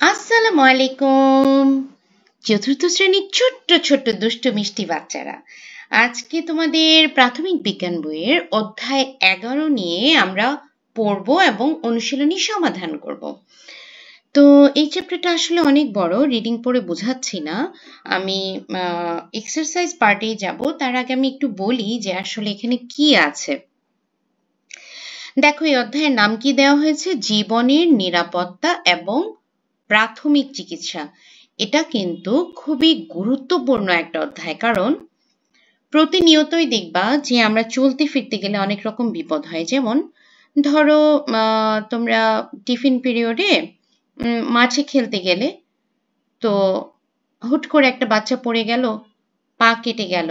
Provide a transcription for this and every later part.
আসসালামু আলাইকুম। চতুর্থ শ্রেণীর ছোট্ট ছোট্ট দুষ্টু মিষ্টি বাচ্চারা, আজকে তোমাদের প্রাথমিক বিজ্ঞান বইয়ের অধ্যায় 11 নিয়ে আমরা পড়ব এবং অনুশীলনী সমাধান করব। তো এই চ্যাপ্টারটা আসলে অনেক বড়, রিডিং পড়ে বোঝাচ্ছি না। আমি এক্সারসাইজ পার্টেই যাব। তার আগে আমি একটু বলি যে আসলে এখানে কি আছে। দেখো, এই অধ্যায়ের নাম কি দেওয়া হয়েছে? জীবনের নিরাপত্তা এবং প্রাথমিক চিকিৎসা। এটা কিন্তু খুবই গুরুত্বপূর্ণ একটা অধ্যায়, কারণ প্রতিনিয়তই দেখবা যে আমরা চলতে ফিরতে গেলে অনেক রকম বিপদ হয়। যেমন ধরো, তোমরা টিফিন পিরিয়ডে মাঠে খেলতে গেলে, তো হুট করে একটা বাচ্চা পড়ে গেল, পা কেটে গেল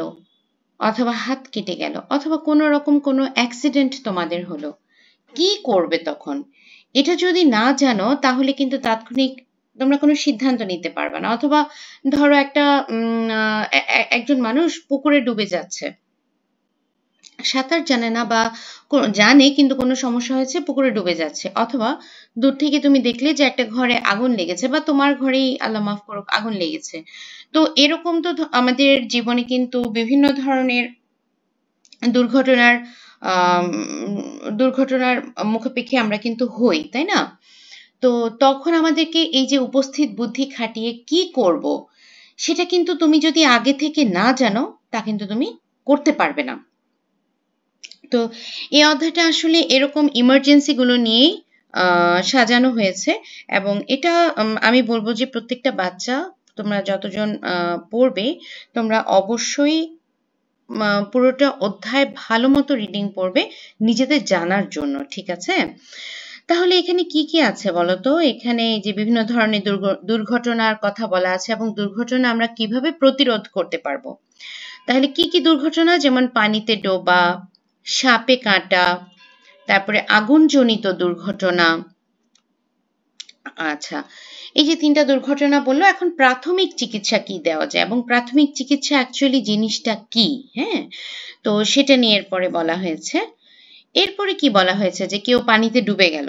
অথবা হাত কেটে গেল অথবা কোনো রকম কোনো অ্যাক্সিডেন্ট তোমাদের হলো, কি করবে তখন? এটা যদি না জানো তাহলে কিন্তু তাৎক্ষণিক তোমরা কোনো সিদ্ধান্ত নিতে পারবে না। অথবা ধরো একটা একজন মানুষ পুকুরে ডুবে যাচ্ছে, সাঁতার জানে না বা জানে কিন্তু কোনো সমস্যা হয়েছে, পুকুরে ডুবে যাচ্ছে। অথবা দূর থেকে তুমি দেখলে যে একটা ঘরে আগুন লেগেছে বা তোমার ঘরেই আল্লাহ মাফ করুক আগুন লেগেছে। তো এরকম তো আমাদের জীবনে কিন্তু বিভিন্ন ধরনের দুর্ঘটনার দুর্ঘটনার মুখোপেক্ষি আমরা কিন্তু হই, তাই না? তো তখন আমাদেরকে এই যে উপস্থিত বুদ্ধি খাটিয়ে কি করব, সেটা কিন্তু তুমি যদি আগে থেকে না জানো তা কিন্তু তুমি করতে পারবে না। তো এই অধ্যায়টা আসলে এরকম ইমার্জেন্সি গুলো নিয়েই সাজানো হয়েছে, এবং এটা আমি বলবো যে প্রত্যেকটা বাচ্চা, তোমরা যতজন পড়বে, তোমরা অবশ্যই পুরোটা অধ্যায় ভালো মতো রিডিং পড়বে নিজেদের জানার জন্য, ঠিক আছে? তাহলে এখানে কি কি আছে বলতো? এখানে যে বিভিন্ন ধরনের দুর্ঘটনার কথা বলা আছে এবং দুর্ঘটনা আমরা কিভাবে প্রতিরোধ করতে পারবো। তাহলে কি কি দুর্ঘটনা? যেমন পানিতে ডোবা, সাপে কাটা, তারপরে আগুনজনিত দুর্ঘটনা। আচ্ছা, এই যে 3টা দুর্ঘটনা বললো, এখন প্রাথমিক চিকিৎসা কি দেওয়া যায় এবং প্রাথমিক চিকিৎসা অ্যাকচুয়ালি জিনিসটা কি, হ্যাঁ? তো সেটা নিয়ে এরপরে বলা হয়েছে। এরপরে কি বলা হয়েছে? যে কেউ পানিতে ডুবে গেল,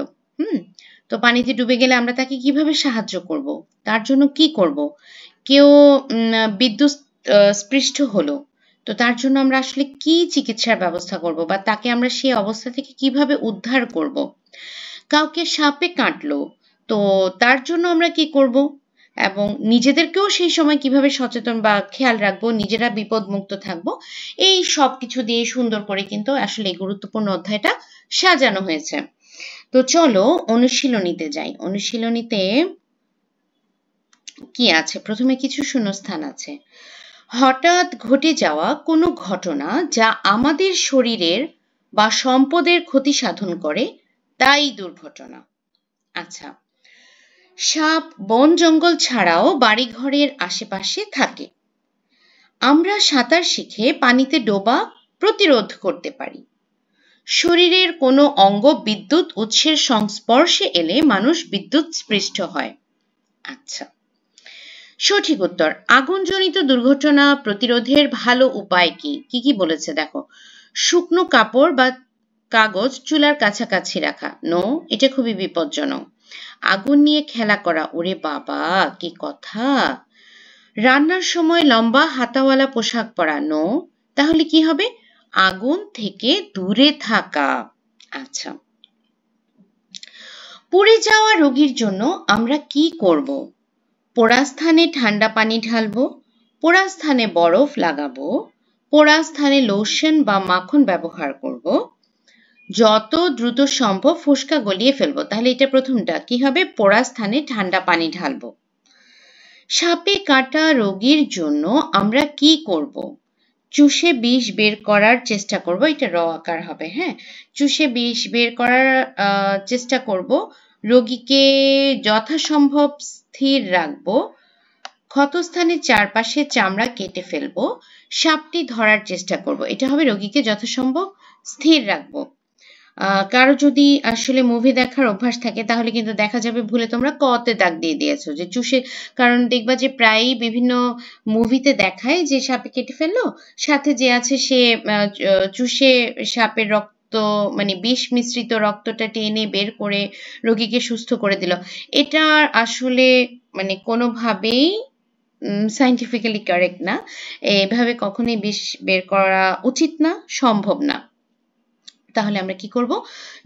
তো পানিতে ডুবে গেলে আমরা তাকে কিভাবে সাহায্য করব, তার জন্য কি করব? কেউ বিদ্যুৎ স্পৃষ্ট হলো, তো তার জন্য আমরা আসলে কি চিকিৎসার ব্যবস্থা করব বা তাকে আমরা সেই অবস্থা থেকে কিভাবে উদ্ধার করব? কাউকে সাপে কাটলো, তো তার জন্য আমরা কি করব? এবং নিজেদেরকেও সেই সময় কিভাবে সচেতন বা খেয়াল রাখবো, নিজেরা বিপদ মুক্ত থাকবো, এই সব কিছু দিয়ে সুন্দর করে কিন্তু আসলে এই গুরুত্বপূর্ণ অধ্যায়টা সাজানো হয়েছে। তো চলো অনুশীলনীতে যাই। অনুশীলনীতে কি আছে? প্রথমে কিছু শূন্যস্থান আছে। হঠাৎ ঘটে যাওয়া কোনো ঘটনা যা আমাদের শরীরের বা সম্পদের ক্ষতি সাধন করে, তাই দুর্ঘটনা। আচ্ছা, সাপ বন জঙ্গল ছাড়াও বাড়িঘরের আশেপাশে থাকে। আমরা সাঁতার শিখে পানিতে ডোবা প্রতিরোধ করতে পারি। শরীরের কোনো অঙ্গ বিদ্যুৎ উৎসের সংস্পর্শে এলে মানুষ বিদ্যুৎ স্পৃষ্ট হয়। আচ্ছা, সঠিক উত্তর। আগুনজনিত দুর্ঘটনা প্রতিরোধের ভালো উপায় কি? কি কি বলেছে দেখো। শুকনো কাপড় বা কাগজ চুলার কাছাকাছি রাখা, নো, এটা খুবই বিপজ্জনক। আগুন নিয়ে খেলা করা, ওরে বাবা কি কথা। রান্নার সময় লম্বা হাতাওয়ালা পোশাক পরা, নো। তাহলে কি হবে? আগুন থেকে দূরে থাকা। আচ্ছা, পুড়ে যাওয়া রোগীর জন্য আমরা কি করব? পোড়া স্থানে ঠান্ডা পানি ঢালবো, পোড়া স্থানে বরফ লাগাবো, পোড়া স্থানে লোশন বা মাখন ব্যবহার করব, যত দ্রুত সম্ভব ফোস্কা গলিয়ে ফেলবো। তাহলে এটা প্রথমটা কি হবে? পোড়া স্থানে ঠান্ডা পানি ঢালবো। সাপে কাটা রোগীর জন্য আমরা কি করব? চুষে বিষ বের করার চেষ্টা করব। এটা র আকার হবে, হ্যাঁ। চুষে বিষ বের করার চেষ্টা করব। রোগীকে যথাসম্ভব স্থির রাখবো। ক্ষতস্থানের চারপাশে চামড়া কেটে ফেলবো। সাপটি ধরার চেষ্টা করব। এটা হবে রোগীকে যথাসম্ভব স্থির রাখবো। কারো যদি আসলে মুভি দেখার অভ্যাস থাকে তাহলে কিন্তু দেখা যাবে ভুলে তোমরা কতে দাগ দিয়ে দিয়েছো যে চুষে, কারণ দেখবা যে প্রায়ই বিভিন্ন মুভিতে দেখায় যে সাপে কেটে ফেললো, সাথে যে আছে সে চুষে সাপের রক্ত মানে বিষ মিশ্রিত রক্তটা টেনে বের করে রোগীকে সুস্থ করে দিল, এটা আসলে মানে কোনোভাবেই সায়েন্টিফিক্যালি কারেক্ট না। এভাবে কখনোই বিষ বের করা উচিত না, সম্ভব না। তাহলে আমরা কি করব,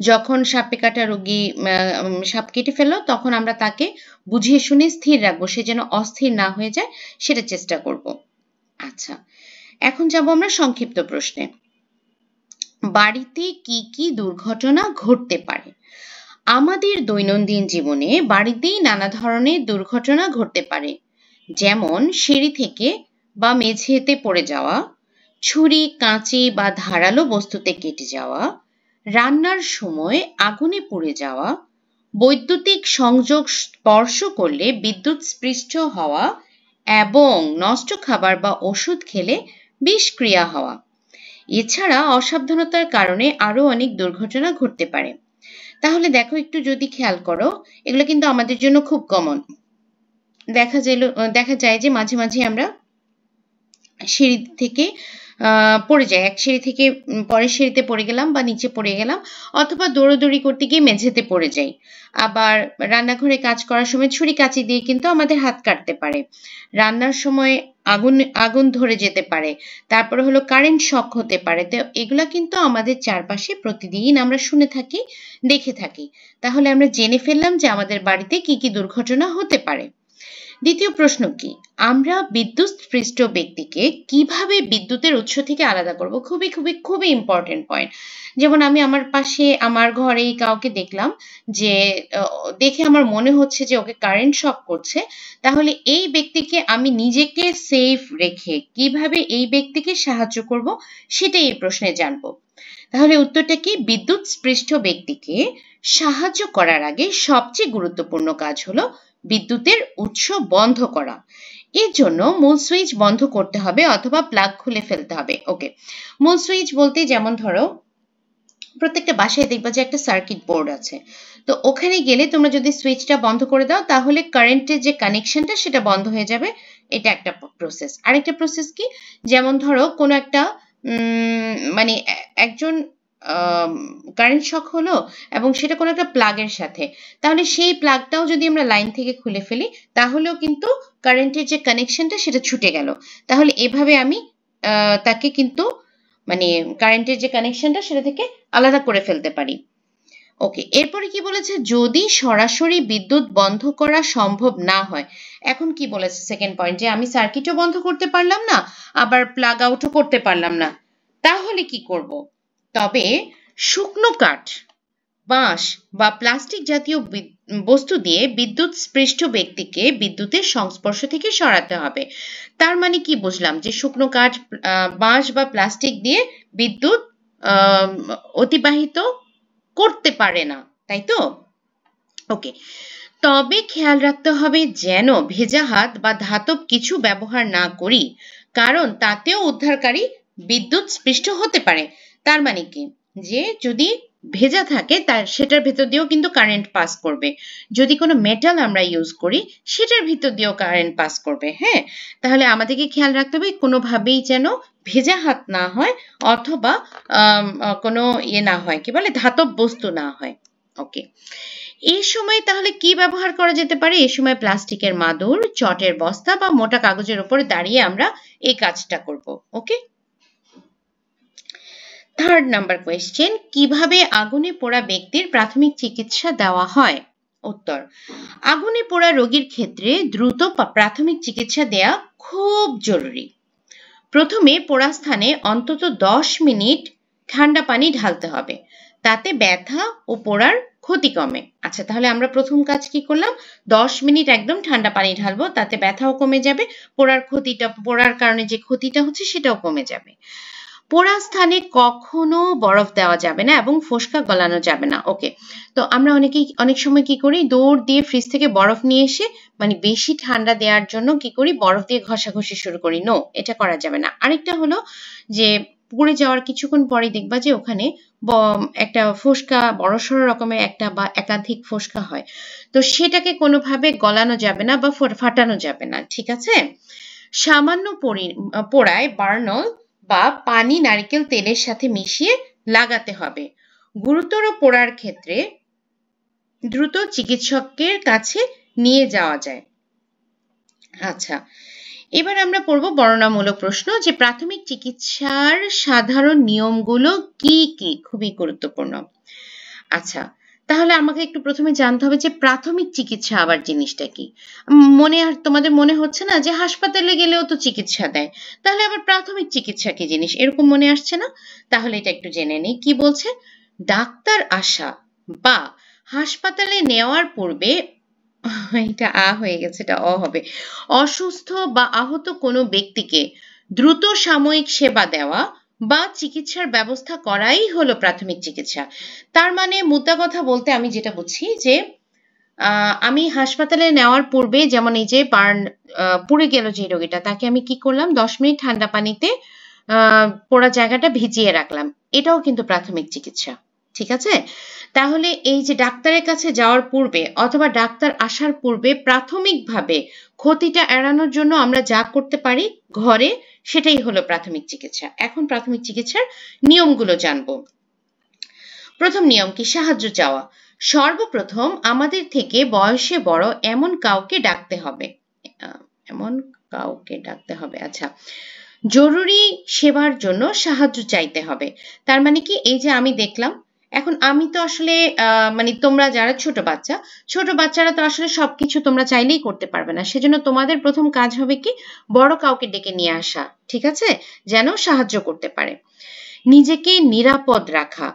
যখন সাপে কাটা রোগী সাপ কেটে ফেললো তখন আমরা তাকে বুঝিয়ে শুনে স্থির রাখবো, সে যেন অস্থির না হয়ে যায় সেটা চেষ্টা করব। আচ্ছা, এখন যাব আমরা সংক্ষিপ্ত প্রশ্নে। বাড়িতে কি কি দুর্ঘটনা ঘটতে পারে? আমাদের দৈনন্দিন জীবনে বাড়িতেই নানা ধরনের দুর্ঘটনা ঘটতে পারে, যেমন সিঁড়ি থেকে বা মেঝেতে পড়ে যাওয়া, ছুরি কাঁচি বা ধারালো বস্তুতে কেটে যাওয়া, রান্নার সময় আগুনে পুড়ে যাওয়া, বৈদ্যুতিক সংযোগ স্পর্শ করলে বিদ্যুৎ স্পৃষ্ট হওয়া এবং নষ্ট খাবার বা ওষুধ খেলে বিষক্রিয়া হওয়া। এছাড়া অসাবধানতার কারণে আরো অনেক দুর্ঘটনা ঘটতে পারে। তাহলে দেখো, একটু যদি খেয়াল করো, এগুলো কিন্তু আমাদের জন্য খুব কমন। দেখা যায় যে মাঝে মাঝে আমরা সিঁড়ি থেকে পড়ে যাই, এক সিঁড়ি থেকে পরের সিঁড়িতে পড়ে গেলাম বা নিচে পড়ে গেলাম, অথবা দৌড়াদৌড়ি করতে গিয়ে মেঝেতে পড়ে যাই। আবার রান্নাঘরে কাজ করার সময় ছুরি কাঁচি দিয়ে কিন্তু আমাদের হাত কাটতে পারে। রান্নার সময় আগুন ধরে যেতে পারে। তারপরে হলো কারেন্ট শক হতে পারে। তো এগুলা কিন্তু আমাদের চারপাশে প্রতিদিন আমরা শুনে থাকি, দেখে থাকি। তাহলে আমরা জেনে ফেললাম যে আমাদের বাড়িতে কি কি দুর্ঘটনা হতে পারে। দ্বিতীয় প্রশ্ন কি, আমরা বিদ্যুৎ স্পৃষ্ট ব্যক্তিকে কিভাবে বিদ্যুতের উৎস থেকে আলাদা করব? খুবই খুবই খুবই ইম্পর্টেন্ট পয়েন্ট। যেমন আমি আমার পাশে আমার ঘরেই কাউকে দেখলাম যে দেখে আমার মনে হচ্ছে যে ওকে কারেন্ট শক করছে, তাহলে এই ব্যক্তিকে আমি নিজেকে সেফ রেখে কিভাবে এই ব্যক্তিকে সাহায্য করব সেটাই এই প্রশ্নে জানবো। তাহলে উত্তরটা কি, বিদ্যুৎ স্পৃষ্ট ব্যক্তিকে সাহায্য করার আগে সবচেয়ে গুরুত্বপূর্ণ কাজ হলো বিদ্যুতের উৎস বন্ধ করা। এর জন্য মূল সুইচ বন্ধ করতে হবে অথবা প্লাগ খুলে ফেলতে হবে। ওকে, মূল সুইচ বলতে যেমন ধরো প্রত্যেকটা বাসায় দেখবা যে একটা সার্কিট বোর্ড আছে, তো ওখানে গেলে তোমরা যদি সুইচটা বন্ধ করে দাও তাহলে কারেন্টের যে কানেকশনটা সেটা বন্ধ হয়ে যাবে। এটা একটা প্রসেস। আরেকটা প্রসেস কি, যেমন ধরো কোনো একটা মানে একজন কারেন্ট শক হলো এবং সেটা কোনো একটা প্লাগের সাথে, তাহলে সেই প্লাগটাও যদি আমরা লাইন থেকে খুলে ফেলি তাহলেও কিন্তু কারেন্টের যে কানেকশনটা সেটা ছুটে গেল। তাহলে এভাবে আমি তাকে কিন্তু মানে কারেন্টের যে কানেকশনটা সেটা থেকে আলাদা করে ফেলতে পারি। ওকে, এরপরে কি বলেছে, যদি সরাসরি বিদ্যুৎ বন্ধ করা সম্ভব না হয়। এখন কি বলেছে সেকেন্ড পয়েন্ট, যে আমি সার্কিটও বন্ধ করতে পারলাম না আবার প্লাগ আউটও করতে পারলাম না, তাহলে কি করব? তবে শুকনো কাঠ, বাঁশ বা প্লাস্টিক জাতীয় বস্তু দিয়ে বিদ্যুৎ স্পৃষ্ট ব্যক্তিকে বিদ্যুতের সংস্পর্শ থেকে সরাতে হবে। তার মানে কি বুঝলাম, যে শুকনো কাঠ, বাঁশ বা প্লাস্টিক দিয়ে বিদ্যুৎ অতিবাহিত করতে পারে না, তাই তো? ওকে, তবে খেয়াল রাখতে হবে যেন ভেজা হাত বা ধাতব কিছু ব্যবহার না করি, কারণ তাতেও উদ্ধারকারী বিদ্যুৎ স্পৃষ্ট হতে পারে। তার মানে কি, যে যদি ভেজা থাকে সেটার ভেতর দিয়েও কিন্তু কারেন্ট পাস করবে, যদি কোনো মেটাল আমরা ইউজ করি সেটার ভিতর দিয়েও কারেন্ট পাস করবে। হ্যাঁ, তাহলে আমাদেরকে খেয়াল রাখতে হবে কোনোভাবেই যেন ভেজা হাত না হয় অথবা কোনো না হয়, কি বলে, ধাতব বস্তু না হয়। ওকে, এই সময় তাহলে কি ব্যবহার করা যেতে পারে? এই সময় প্লাস্টিকের মাদুর, চটের বস্তা বা মোটা কাগজের উপরে দাঁড়িয়ে আমরা এই কাজটা করব। ওকে, থার্ড নাম্বার কোয়েশ্চেন, কিভাবে আগুনে পোড়া ব্যক্তির প্রাথমিক চিকিৎসা দেওয়া হয়? উত্তর, আগুনে পোড়া রোগীর ক্ষেত্রে দ্রুত প্রাথমিক চিকিৎসা দেওয়া খুব জরুরি। প্রথমে পোড়া স্থানে অন্তত 10 মিনিট ঠান্ডা পানি ঢালতে হবে, তাতে ব্যথা ও পোড়ার ক্ষতি কমে। আচ্ছা, তাহলে আমরা প্রথম কাজ কি করলাম, 10 মিনিট একদম ঠান্ডা পানি ঢালবো, তাতে ব্যথাও কমে যাবে, পোড়ার কারণে যে ক্ষতিটা হচ্ছে সেটাও কমে যাবে। পোড়া স্থানে কখনো বরফ দেওয়া যাবে না এবং ফোস্কা গলানো যাবে না। ওকে, তো আমরা অনেক সময় কি করি, দৌড় দিয়ে ফ্রিজ থেকে বরফ নিয়ে এসে মানে বেশি ঠান্ডা দেওয়ার জন্য কি করি, বরফ দিয়ে ঘষাঘষি শুরু করি। নো, এটা করা যাবে না। আরেকটা হলো যে পুড়ে যাওয়ার কিছুক্ষণ পরে দেখবা যে ওখানে একটা ফোস্কা, বড়সড় রকমের একটা বা একাধিক ফোস্কা হয়, তো সেটাকে কোনোভাবে গলানো যাবে না বা ফাটানো যাবে না। ঠিক আছে, সামান্য পোড়ায় বার্নল বা পানি নারকেল তেলের সাথে মিশিয়ে লাগাতে হবে। গুরুতর পড়ার ক্ষেত্রে দ্রুত চিকিৎসকের কাছে নিয়ে যাওয়া যায়। আচ্ছা, এবার আমরা পড়ব বর্ণনামূলক প্রশ্ন, যে প্রাথমিক চিকিৎসার সাধারণ নিয়মগুলো কি কি, খুবই গুরুত্বপূর্ণ। আচ্ছা, তাহলে আমাকে একটু প্রথমে জানতে হবে যে প্রাথমিক চিকিৎসা আবার জিনিসটা কি। তোমাদের মনে হচ্ছে না যে হাসপাতালে গেলেও তো চিকিৎসা দেয়, তাহলে আবার প্রাথমিক চিকিৎসা কি জিনিস, এরকম মনে আসছে না? তাহলে এটা একটু জেনে নিই। কি বলছে? ডাক্তার আসা বা হাসপাতালে নেওয়ার পূর্বে, এটা আ হয়ে গেছে, এটা অ হবে, অসুস্থ বা আহত কোনো ব্যক্তিকে দ্রুত সাময়িক সেবা দেওয়া বা চিকিৎসার ব্যবস্থা করাই হলো প্রাথমিক চিকিৎসা। তার মানে মোদ্দা কথা বলতে আমি যেটা বুঝি যে আমি হাসপাতালে নেওয়ার পূর্বে, যেমন এই যে পুড়ে গেল যে রোগীটা, তাকে আমি কি করলাম, 10 মিনিট ঠান্ডা পানিতে পোড়া জায়গাটা ভিজিয়ে রাখলাম, এটাও কিন্তু প্রাথমিক চিকিৎসা। ঠিক আছে? তাহলে এই যে ডাক্তারের কাছে যাওয়ার পূর্বে অথবা ডাক্তার আসার পূর্বে প্রাথমিকভাবে ক্ষতিটা এড়ানোর জন্য আমরা যা করতে পারি ঘরে, সেটাই হলো প্রাথমিক চিকিৎসা। এখন প্রাথমিক চিকিৎসার নিয়মগুলো জানবো। প্রথম নিয়ম কি? সাহায্য চাওয়া। সর্বপ্রথম আমাদের থেকে বয়সে বড় এমন কাউকে ডাকতে হবে। আচ্ছা, জরুরি সেবার জন্য সাহায্য চাইতে হবে। তার মানে কি, এই যে আমি দেখলাম, এখন আমি তো আসলে মানে তোমরা যারা ছোট বাচ্চারা তো আসলে সবকিছু তোমরা চাইলেই করতে পারবে না, সেজন্য তোমাদের প্রথম কাজ হবে কি, বড় কাউকে ডেকে নিয়ে আসা, ঠিক আছে, যেন সাহায্য করতে পারে। নিজেকে নিরাপদ রাখা।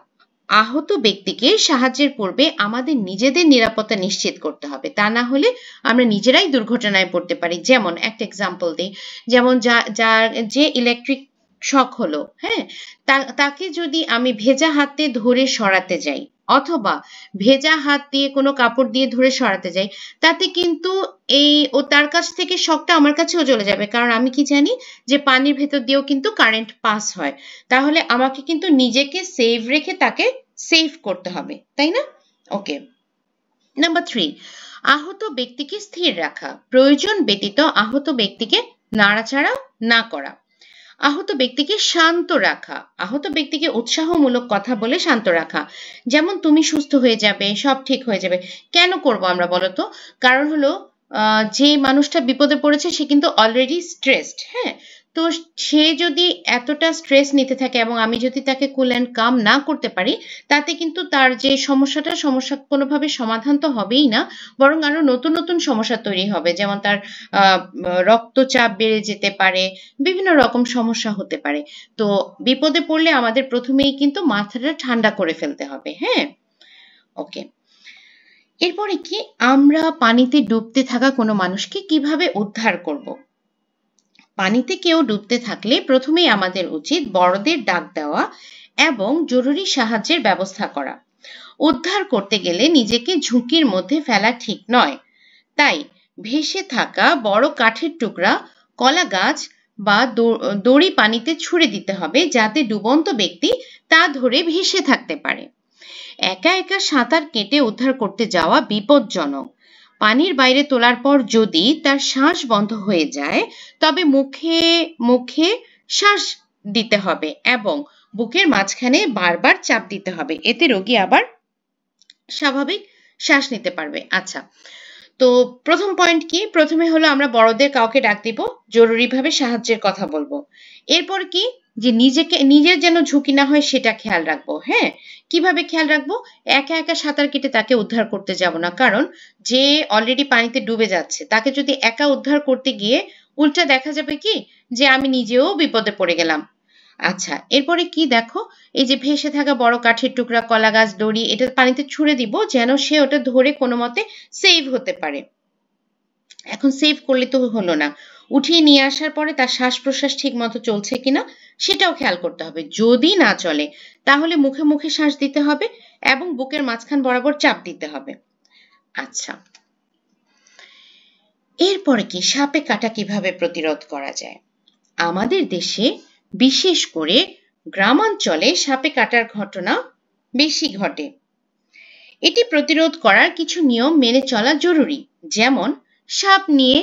আহত ব্যক্তিকে সাহায্যের পূর্বে আমাদের নিজেদের নিরাপত্তা নিশ্চিত করতে হবে, তা না হলে আমরা নিজেরাই দুর্ঘটনায় পড়তে পারি। যেমন একটা এক্সাম্পল দিই, যেমন যে ইলেকট্রিক শক হলো, হ্যাঁ, তাকে যদি আমি ভেজা হাতে ধরে সরাতে যাই অথবা ভেজা হাত দিয়ে কোনো কাপড় দিয়ে ধরে সরাতে যাই, তাতে কিন্তু তার কাছ থেকে শকটা আমার কাছেও চলে যাবে, কারণ আমি কি জানি যে পানির ভেতর দিয়েও কিন্তু কারেন্ট পাস হয়। তাহলে আমাকে কিন্তু নিজেকে সেভ রেখে তাকে সেভ করতে হবে, তাই না? ওকে। নাম্বার 3, আহত ব্যক্তিকে স্থির রাখা। প্রয়োজন ব্যতীত আহত ব্যক্তিকে নাড়াচাড়া না করা। আহত ব্যক্তিকে শান্ত রাখা। আহত ব্যক্তিকে উৎসাহমূলক কথা বলে শান্ত রাখা। যেমন তুমি সুস্থ হয়ে যাবে, সব ঠিক হয়ে যাবে। কেন করব আমরা বলতো? কারণ হলো যে মানুষটা বিপদে পড়েছে সে কিন্তু অলরেডি স্ট্রেসড, হ্যাঁ, তো সে যদি এতটা স্ট্রেস নিতে থাকে এবং আমি যদি তাকে কুল অ্যান্ড কাম না করতে পারি, তাতে কিন্তু তার যে সমস্যা কোনোভাবে সমাধান তো হবেই না, বরং আরো নতুন নতুন সমস্যা তৈরি হবে। যেমন তার রক্তচাপ বেড়ে যেতে পারে, বিভিন্ন রকম সমস্যা হতে পারে। তো বিপদে পড়লে আমাদের প্রথমেই কিন্তু মাথাটা ঠান্ডা করে ফেলতে হবে। হ্যাঁ, ওকে। এরপরে কি, আমরা পানিতে ডুবতে থাকা কোনো মানুষকে কিভাবে উদ্ধার করব? পানিতে কেউ ডুবতে থাকলে প্রথমেই আমাদের উচিত বড়দের ডাক দেওয়া এবং জরুরি সাহায্যের ব্যবস্থা করা। উদ্ধার করতে গেলে নিজেকে ঝুঁকির মধ্যে ফেলা ঠিক নয়, তাই ভেসে থাকা বড় কাঠের টুকরা, কলা গাছ বা দড়ি পানিতে ছুঁড়ে দিতে হবে, যাতে ডুবন্ত ব্যক্তি তা ধরে ভেসে থাকতে পারে। একা একা সাঁতার কেটে উদ্ধার করতে যাওয়া বিপজ্জনক। পানির বাইরে তোলার পর যদি তার শ্বাস বন্ধ হয়ে যায়, তবে মুখে মুখে শ্বাস দিতে হবে এবং বুকের মাঝখানে বারবার চাপ দিতে হবে, এতে রোগী আবার স্বাভাবিক শ্বাস নিতে পারবে। আচ্ছা, তো প্রথম পয়েন্ট কি? প্রথমে হলো আমরা বড়দের কাউকে ডাক দিব, জরুরিভাবে সাহায্যের কথা বলবো। এরপর কি, যে নিজের যেন ঝুঁকি না হয় সেটা খেয়াল রাখবো। হ্যাঁ, কিভাবে খেয়াল রাখবো? একা একা সাঁতার কেটে তাকে উদ্ধার করতে যাব না, কারণ যে অলরেডি পানিতে ডুবে যাচ্ছে তাকে যদি একা উদ্ধার করতে গিয়ে উল্টা দেখা যাবে কি, যে আমি নিজেও বিপদে পড়ে গেলাম। আচ্ছা, এরপরে কি দেখো, এই যে ভেসে থাকা বড় কাঠের টুকরা, কলা গাছ, দড়ি, এটা পানিতে ছুঁড়ে দিব যেন সে ওটা ধরে কোনো মতে সেভ হতে পারে। এখন সেভ করলে তো হলো না, উঠিয়ে নিয়ে আসার পরে তার শ্বাস প্রশ্বাস ঠিক মতো চলছে কিনা সেটাও খেয়াল করতে হবে। যদি না চলে তাহলে মুখে মুখে শ্বাস দিতে হবে এবং বুকের মাঝখান বরাবর চাপ দিতে হবে। আচ্ছা, এরপরে কি, সাপে কাটা কিভাবে প্রতিরোধ করা যায়? আমাদের দেশে বিশেষ করে গ্রামাঞ্চলে সাপে কাটার ঘটনা বেশি ঘটে। এটি প্রতিরোধ করার কিছু নিয়ম মেনে চলা জরুরি। যেমন সাপ নিয়ে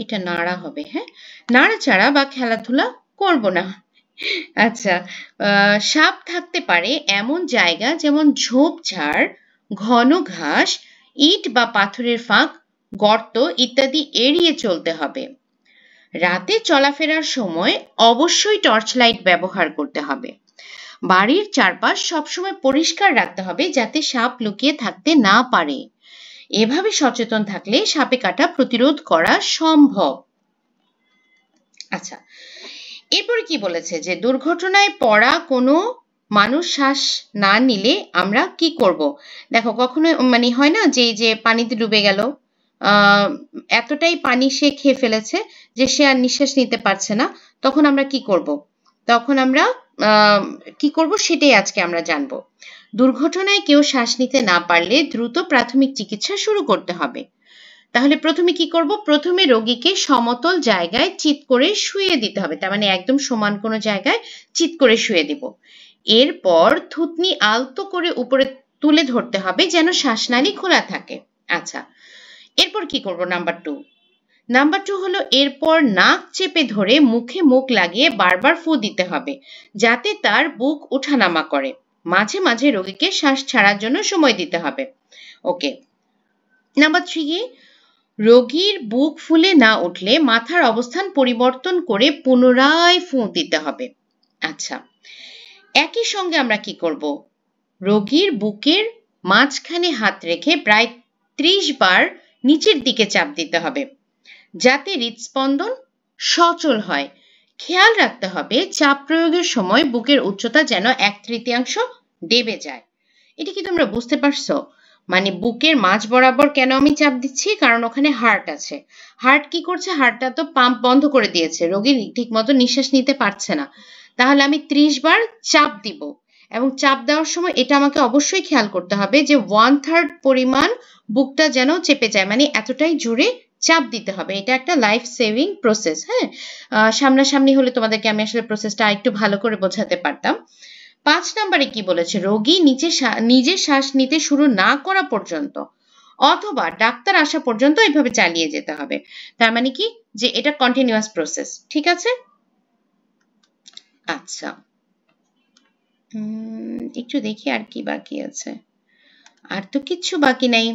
এটা নাড়া হবে, হ্যাঁ, নাড়াচাড়া বা খেলাধুলা করব না। আচ্ছা, সাপ থাকতে পারে এমন জায়গা যেমন ঝোপঝাড়, ঘন ঘাস, ইট বা পাথরের ফাঁক, গর্ত ইত্যাদি এড়িয়ে চলতে হবে। রাতে চলাফেরার সময় অবশ্যই টর্চ লাইট ব্যবহার করতে হবে। বাড়ির চারপাশ সবসময় পরিষ্কার রাখতে হবে যাতে সাপ লুকিয়ে থাকতে না পারে। এভাবে সচেতন থাকলে সাপে কাটা প্রতিরোধ করা সম্ভব। আচ্ছা, এরপরে কি বলেছে যে দুর্ঘটনায় পড়া কোনো মানুষ শ্বাস না নিলে আমরা কি করব? দেখো কখনো মানে হয় না যে পানিতে ডুবে গেল, এতটাই পানি সে খেয়ে ফেলেছে যে সে আর নিঃশ্বাস নিতে পারছে না, তখন আমরা কি করব? তখন আমরা কি করব সেটাই আজকে আমরা জানবো। দুর্ঘটনায় কেউ শ্বাস নিতে না পারলে দ্রুত প্রাথমিক চিকিৎসা শুরু করতে হবে। তাহলে প্রথমে কি করব? প্রথমে রোগীকে সমতল জায়গায় চিৎ করে শুইয়ে দিতে হবে, তার মানে একদম সমান কোনো জায়গায় চিৎ করে শুয়ে দিব। এরপর থুতনি আলতো করে উপরে তুলে ধরতে হবে যেন শ্বাসনালী খোলা থাকে। আচ্ছা, এরপর কি করব? নাম্বার টু হলো এরপর নাক চেপে ধরে মুখে মুখ লাগিয়ে বারবার ফু দিতে হবে যাতে তার বুক ওঠানামা করে। মাঝে মাঝে রোগীকে শ্বাস ছাড়ার জন্য সময় দিতে হবে। ওকে, নাম্বার থ্রি, রোগীর বুক ফুলে না উঠলে মাথার অবস্থান পরিবর্তন করে পুনরায় ফুঁ দিতে হবে। আচ্ছা, একই সঙ্গে আমরা কি করব? রোগীর বুকের মাঝখানে হাত রেখে প্রায় 30 বার নিচের দিকে চাপ দিতে হবে যাতে হৃদস্পন্দন সচল হয়। খেয়াল রাখতে হবে চাপ প্রয়োগের সময় বুকের উচ্চতা যেন 1/3 দেবে যায়। এটা কি তোমরা বুঝতে পারছো? মানে বুকের মাঝ বরাবর কেন আমি চাপ দিচ্ছি? কারণ ওখানে হার্ট আছে। হার্ট কি করছে? হার্টটা তো পাম্প বন্ধ করে দিয়েছে, রোগী ঠিক মতো নিঃশ্বাস নিতে পারছে না। তাহলে আমি 30 বার চাপ দিব, এবং চাপ দেওয়ার সময় এটা আমাকে অবশ্যই খেয়াল করতে হবে যে 1/3 পরিমাণ বুকটা যেন চেপে যায়, মানে এতটাই জোরে চাপ দিতে হবে। এটা একটা লাইফ সেভিং প্রসেস। হ্যাঁ, সামনাসামনি হলে তোমাদেরকে আমি আসলে প্রসেসটা আরেকটু ভালো করে বোঝাতে পারতাম। 5 নম্বরে কি বলেছে? রোগী নিজে শ্বাস নিতে শুরু না করা পর্যন্ত অথবা ডাক্তার আসা পর্যন্ত এইভাবে চালিয়ে যেতে হবে। তার মানে কি যে এটা কন্টিনিউয়াস প্রসেস। ঠিক আছে? আচ্ছা, একটু দেখি আর কি বাকি আছে। আর তো কিচ্ছু বাকি নাই।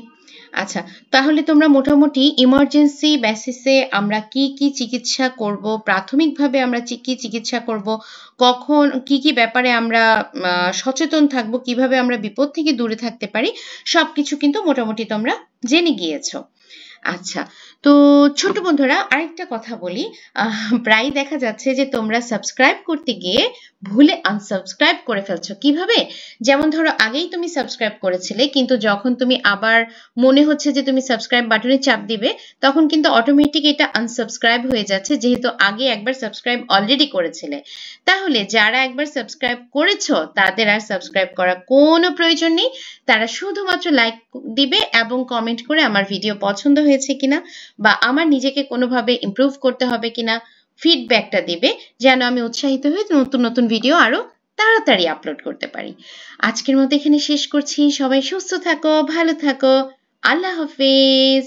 আচ্ছা, তাহলে তোমরা মোটামুটি ইমার্জেন্সি বেসিসে আমরা কি কি চিকিৎসা করব, প্রাথমিকভাবে আমরা কি চিকিৎসা করব, কখন কি কি ব্যাপারে আমরা সচেতন থাকব, কিভাবে আমরা বিপদ থেকে দূরে থাকতে পারি, সবকিছু কিন্তু মোটামুটি তোমরা জেনে গিয়েছো। আচ্ছা, তো ছোট বন্ধুরা আরেকটা কথা বলি, প্রায় দেখা যাচ্ছে যে তোমরা সাবস্ক্রাইব করতে গিয়ে ভুলে আনসাবস্ক্রাইব করে ফেলছো। কিভাবে? যেমন ধরো আগেই তুমি সাবস্ক্রাইব করেছিলে, কিন্তু যখন তুমি আবার মনে হচ্ছে যে তুমি সাবস্ক্রাইব বাটনে চাপ দিবে, তখন কিন্তু অটোমেটিক এটা আনসাবস্ক্রাইব হয়ে যাচ্ছে, যেহেতু আগে একবার সাবস্ক্রাইব অলরেডি করেছিলে। তাহলে যারা একবার সাবস্ক্রাইব করেছো তাদের আর সাবস্ক্রাইব করার কোনো প্রয়োজন নেই। তারা শুধুমাত্র লাইক দিবে এবং কমেন্ট করে আমার ভিডিও পছন্দ হয়েছে কিনা বা আমার নিজেকে কোনোভাবে ইমপ্রুভ করতে হবে কিনা ফিডব্যাকটা দিবে, যেন আমি উৎসাহিত হয়ে নতুন নতুন ভিডিও আরো তাড়াতাড়ি আপলোড করতে পারি। আজকের মতো এখানে শেষ করছি। সবাই সুস্থ থাকো, ভালো থাকো। আল্লাহ হাফেজ।